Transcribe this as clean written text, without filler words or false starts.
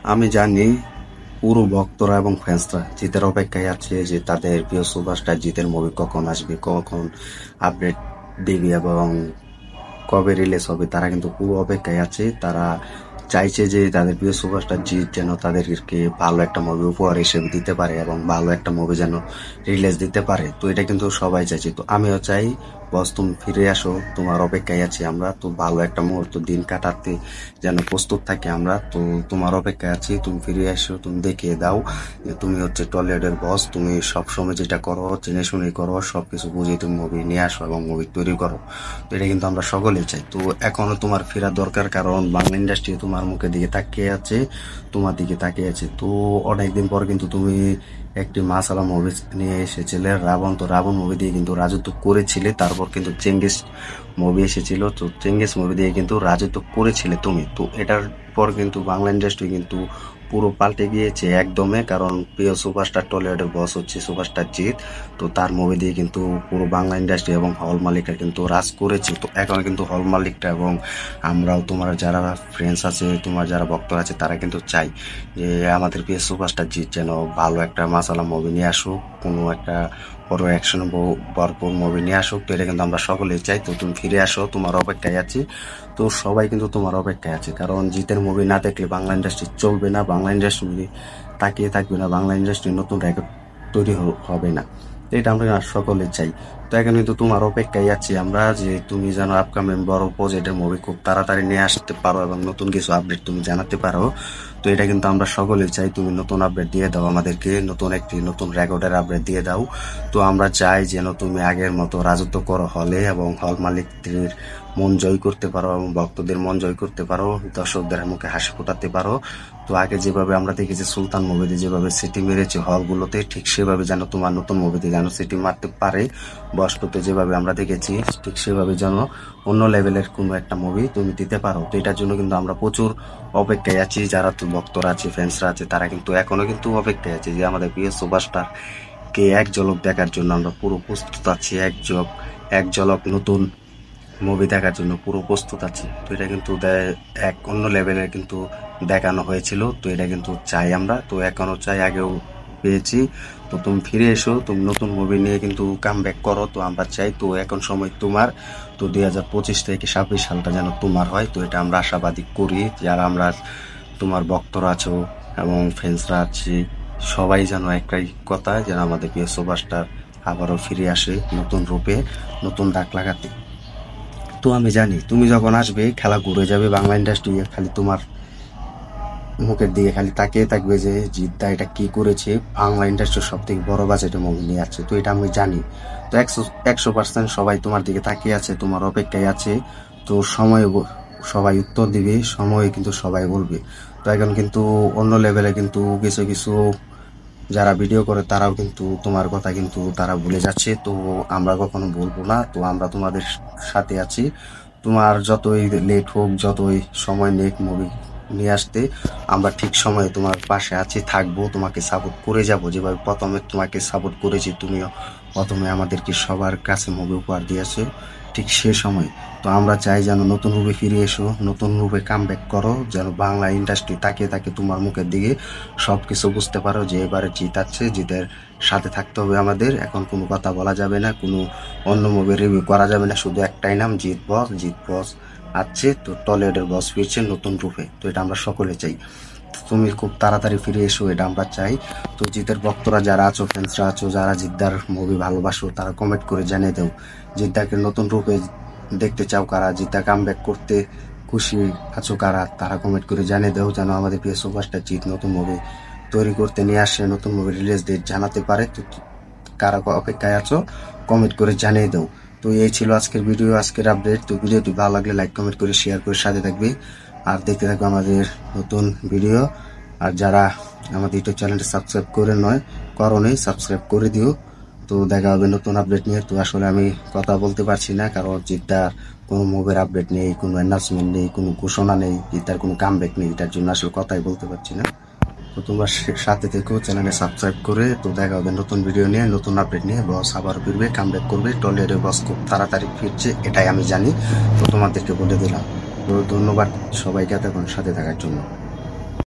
আমি জানি পুরো ভক্তরা এবং ফ্যান্সরা জিতের অপেক্ষায় আছে যে তাদের প্রিয় সুপারস্টার জিতের মুভি কখন আসবে, কখন আপডেট দিবে এবং কবে রিলিজ হবে। তারা কিন্তু পুরো অপেক্ষায় আছে। তারা চাইছে যে তাদের প্রিয় সুপারস্টার জিৎ যেন তাদেরকে ভালো একটা মুভি উপহার হিসেবে দিতে পারে এবং ভালো একটা মুভি যেন রিলিজ দিতে পারে। তো এটা কিন্তু সবাই চাইছে। তো আমিও চাই বস তুমি ফিরে আসো, তোমার অপেক্ষায় আছি আমরা। তো ভালো একটা মুহূর্ত দিন কাটাতে যেন প্রস্তুত থাকি আমরা। তো তোমার অপেক্ষায় আছি, তুমি ফিরে আসো, তুমি দেখিয়ে দাও যে তুমি হচ্ছে টলিউডের বস। তুমি সবসময় যেটা করো জেনে শুনে করো, সবকিছু বুঝে তুমি মুভি নিয়ে আসো এবং মুভি তৈরি করো। তো এটা কিন্তু আমরা সকলেই চাই। তো এখনো তোমার ফেরা দরকার, কারণ বাংলা ইন্ডাস্ট্রি তোমার মুখের দিকে তাকিয়ে আছে, তোমার দিকে তাকিয়ে আছে। তো অনেকদিন পর কিন্তু তুমি একটি মাসালা মুভি নিয়ে এসেছিলে, রাবণ। তো রাবণ মুভি দিয়ে কিন্তু রাজত্ব করেছিলে, তারপর কিন্তু চেঙ্গিস মুভি এসেছিল। তো চেঙ্গিস মুভি দিয়ে কিন্তু রাজত্ব করেছিলে তুমি। তো এটার পর কিন্তু বাংলা ইন্ডাস্ট্রি কিন্তু পুরো পাল্টে গিয়েছে একদমে, কারণ প্রিয় সুপারস্টার টলিউডের বস হচ্ছে সুপারস্টার জিৎ। তো তার মুভি দিয়ে কিন্তু পুরো বাংলা ইন্ডাস্ট্রি এবং হল মালিকরা কিন্তু রাজ করেছে। তো এখন কিন্তু হল মালিকটা এবং আমরাও, তোমার যারা ফ্রেন্ডস আছে, তোমার যারা ভক্ত আছে, তারা কিন্তু চাই যে আমাদের প্রিয় সুপারস্টার জিৎ যেন ভালো একটা মাসালা মুভি নিয়ে আসুক, কোনো একটা বড় অ্যাকশন ভরপুর মুভি নিয়ে আসুক। তো এটা কিন্তু আমরা সকলেই চাই। তো তুমি ফিরে আসো, তোমার অপেক্ষায় আছি। তো সবাই কিন্তু তোমার অপেক্ষায় আছে, কারণ জিতের মুভি না দেখলে বাংলা ইন্ডাস্ট্রি চলবে না, বাংলা ইন্ডাস্ট্রি তাকিয়ে থাকবে না, বাংলা ইন্ডাস্ট্রি নতুন রেকর্ড তৈরি হবে না। তো এটা আমরা সকলে চাই। তো এখন কিন্তু তোমার অপেক্ষায় আছি আমরা, যে তুমি যেন আপকামিং বড় প্রজেক্টের মুভি খুব তাড়াতাড়ি নিয়ে আসতে পারো এবং নতুন কিছু আপডেট তুমি জানাতে পারো। তো এটা কিন্তু আমরা সকলেই চাই। তুমি নতুন আপডেট দিয়ে দাও আমাদেরকে, নতুন রেকর্ডের আপডেট দিয়ে দাও। তো আমরা চাই যেন তুমি আগের মতো রাজত্ব করো হলে, এবং হল মালিকদের মন জয় করতে পারো এবং ভক্তদের মন জয় করতে পারো, দর্শকদের মুখে হাসি ফোটাতে পারো। তো আগে যেভাবে আমরা দেখেছি সুলতান মুভিতে যেভাবে সিটি মেরেছে হলগুলোতে, ঠিক সেভাবে যেন তোমার নতুন মুভিতে যেন সিটি মারতে পারে। বস্তুতে যেভাবে আমরা দেখেছি ঠিক সেভাবে যেন অন্য লেভেলের কোনো একটা মুভি তুমি দিতে পারো। তো এটার জন্য কিন্তু আমরা প্রচুর অপেক্ষায় আছি। যারা তো ভক্তরা আছে, ফ্যান্সরা আছে, তারা কিন্তু এখনো কিন্তু অপেক্ষায় আছে যে আমাদের প্রিয় সুপারস্টার কে এক ঝলক দেখার জন্য আমরা পুরো প্রস্তুত আছি। এক ঝলক নতুন মুভি দেখার জন্য পুরো প্রস্তুত আছি। তো এটা কিন্তু এক অন্য লেভেলের কিন্তু দেখানো হয়েছিল। তো এটা কিন্তু চাই আমরা, তো এখনো চাই, আগেও পেয়েছি। তো তুমি ফিরে এসো, তুমি নতুন মুভি নিয়ে কিন্তু কাম ব্যাক করো। তো আমরা চাই। তো এখন সময় তোমার। তো 2025 থেকে 26 সালটা যেন তোমার হয়। তো এটা আমরা আশাবাদী করি, যারা আমরা তোমার ভক্তরা আছো এবং ফ্যান্সরা আছি, সবাই যেন একটাই কথা, যেন আমাদের প্রিয় সুপারস্টার আবারও ফিরে আসে নতুন রূপে, নতুন দাগ লাগাতে। তো আমি জানি তুমি যখন আসবে খেলা ঘুরে যাবে, বাংলা ইন্ডাস্ট্রি খালি তোমার মুখের দিকে খালি তাকিয়ে থাকবে যে জিদ্দা এটা কি করেছে, বাংলা ইন্ডাস্ট্রির সব থেকে বড় বাজেটের মুভি নিয়ে আসছে। তো এটা আমি জানি। তো 100% সবাই তোমার দিকে তাকিয়ে আছে, তোমার অপেক্ষায় আছে। তো সবাই উত্তর দিবে, সময় কিন্তু সবাই বলবে। তো এখন কিন্তু অন্য লেভেলে কিন্তু কিছু কিছু যারা ভিডিও করে তারাও কিন্তু তোমার কথা কিন্তু তারা ভুলে যাচ্ছে। তো আমরা কখনো বলবো না। তো আমরা তোমাদের সাথে আছি। তোমার যতই লেট হোক, যতই সময় নেক মুভি নিয়ে আসতে, আমরা ঠিক সময়ে তোমার পাশে আছি, থাকবো, তোমাকে সাপোর্ট করে যাব। যেভাবে প্রথমে তোমাকে সাপোর্ট করেছি, তুমিও প্রথমে আমাদেরকে সবার কাছে মুভি উপহার দিয়েছো, ঠিক সে সময়। তো আমরা চাই যেন নতুন রূপে ফিরে এসো, নতুন রূপে কাম ব্যাক করো, যেন বাংলা ইন্ডাস্ট্রি তাকিয়ে তাকিয়ে তোমার মুখের দিকে সবকিছু বুঝতে পারো যে এবারে জিত আছে, জিতের সাথে থাকতে হবে আমাদের। এখন কোনো কথা বলা যাবে না, কোনো অন্য মুভি রিভিউ করা যাবে না, শুধু একটাই নাম, জিত বস। জিত বস আছে। তো টলিউডের বস ফিরছে নতুন রূপে। তো এটা আমরা সকলে চাই। তুমি খুব তাড়াতাড়ি ফিরে এসো, এটা আমরা চাই। তো জিতের ভক্তরা যারা আছো, ফ্যান্সরা আছো, যারা জিদ্দার মুভি ভালোবাসো, তারা কমেন্ট করে জানিয়ে দাও জিদ্দাকে নতুন রূপে দেখতে চাও কারা, জিদ্দা কাম ব্যাক করতে খুশি আছো কারা, তারা কমেন্ট করে জানিয়ে দাও, যেন আমাদের প্রিয় সুপারস্টার জিৎ নতুন মুভি তৈরি করতে নিয়ে আসে, নতুন মুভি রিলিজ ডেট জানাতে পারে। তো কারা অপেক্ষায় আছো কমেন্ট করে জানিয়ে দাও। তো এই ছিল আজকের ভিডিও, আজকের আপডেট। তো ভিডিওটি ভালো লাগলে লাইক কমেন্ট করে শেয়ার করে সাথে থাকবে আর দেখতে থাকবে আমাদের নতুন ভিডিও। আর যারা আমাদের ইউটিউব চ্যানেলটি সাবস্ক্রাইব করে করোনি, সাবস্ক্রাইব করে দিও। তো দেখা হবে নতুন আপডেট নিয়ে। তো আসলে আমি কথা বলতে পারছি না, কারণ জিদ্দার কোনো মুভির আপডেট নেই, কোনো অ্যানাউন্সমেন্ট নেই, কোনো ঘোষণা নেই, জিদ্দার কোনো কামব্যাক নেই, এটার জন্য আসলে কথাই বলতে পারছি না। তো তোমরা সাথে থেকেও চ্যানেলে সাবস্ক্রাইব করে। তো দেখা হবে নতুন ভিডিও নিয়ে, নতুন আপডেট নিয়ে। বস আবার ফিরবে, কামব্যাক করবে, টলিউডে বস খুব তাড়াতাড়ি ফিরছে, এটাই আমি জানি। তো তোমাদেরকে বলে দিলাম। তো ধন্যবাদ সবাইকে এতক্ষণ সাথে থাকার জন্য।